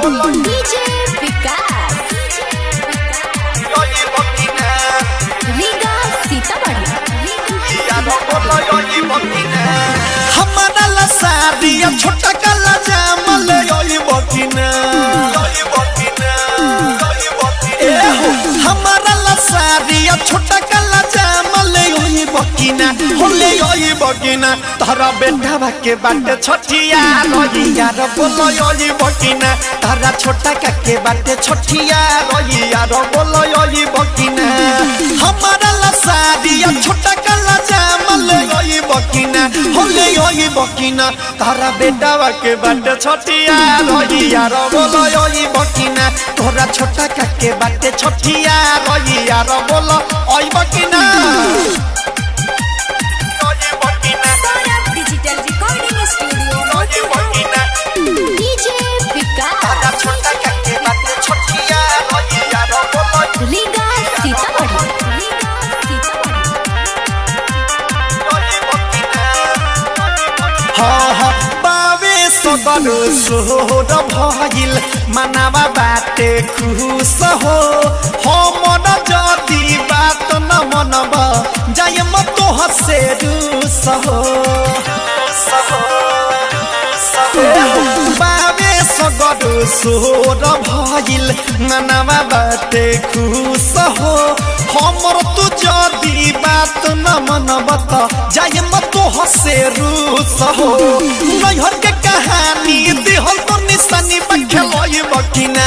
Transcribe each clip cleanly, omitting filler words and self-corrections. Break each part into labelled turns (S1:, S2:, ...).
S1: DJ विकास रीगा सीतामढ़ी
S2: हमारा लसारिया छोटा कला जामल योई बकिना हमारा लसारिया छोटा कला जामल योई बकिना होले योई बकिना तारा बेटा के बाटे छोटिया रोइया रो बोलो योई बकिना तारा छोटा के बाटे छोटिया रोइया रो बोलो योई बकिना हमारा लसारिया छोटा कला जामल योई बकिना होले योई बकिना तारा बेटा के बाटे छोटिया रोइया रो बोलो योई बकिना तोरा छोटा के बाटे छोटिया रोइया रो बोलो ओई बकिना
S1: Saurabh digital recording studio DJ Vikas
S2: छोटा के बाटे छोटिया रोइया रो बोलो
S1: रीगा सीतामढ़ी
S2: बावे सगरो सोहर भइल मनावा बाटे खुश हो मन जदी बात न मनब जाय म तोह से रूस हो बावे सगरो सोहर भइल मनावा बाटे खुश हो हमर तू जदी बात न मनब त जाय म तोह से रूस हो नैहर के कहानी दिहल तो निशानी बखेलई बकिना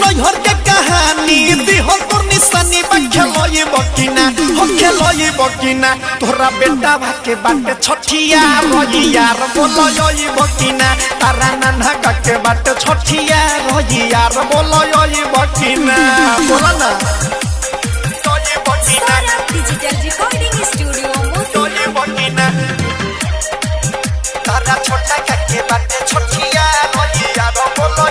S2: नैहर के कहानी दिहल तो निशानी बखेलई बकिना हो खेलई बकिना तोरा बेटा के बाटे छठिया रोइया रो बोलई बकिना तारा नाना के बाटे छठिया रोइया रो बोलई बकिना बोला ना
S1: सौरभ डिजिटल रिकॉर्डिंग स्टूडियो
S2: तारा छोटा के बाटे छोटिया रोइया रो बोलो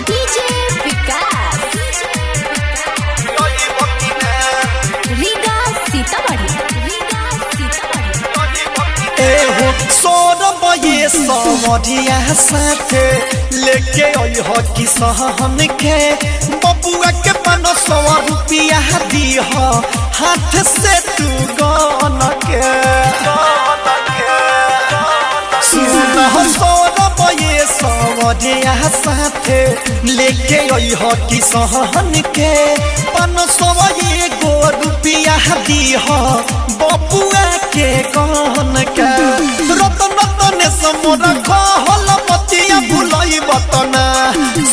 S1: डीजे विकास रीगा सीतामढ़ी
S2: सोरब ये समरिया साथे लेके आई हो कि सहन के बबुआ के 500 रुपया दी हो हाथ से तू गन के सुन सोरब ये समरिया साथे लेके आई हो कि सहन के 500 रुपया दी हो बबुआ के गन के रतन रतन समोर कहल पतिया भुलई बतना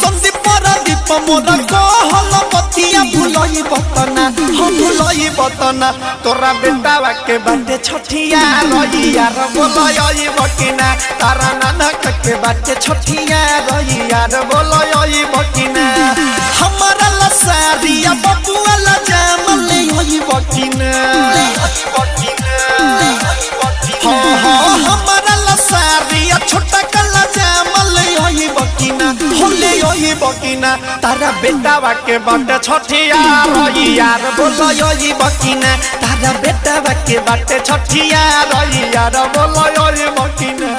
S2: संदीप परदीप मोर कहल पतिया भुलई बतना हम भुलई बतना तोरा बेटा के बाटे छठिया रोइया रो बोलई बकिना तारा नाना के बाटे छठिया रोइया रो बोलई बकिना हमारा लसारिया बबुआ ला जामल होई बकिना हमारा लसारिया छोटा कला जामल होई बकिना होले होई बकिना तारा बेटा के बाटे छठिया रोइया रो बोलई बकिना तारा बेटा के बाटे छठिया रोइया रो बोलई बकिना।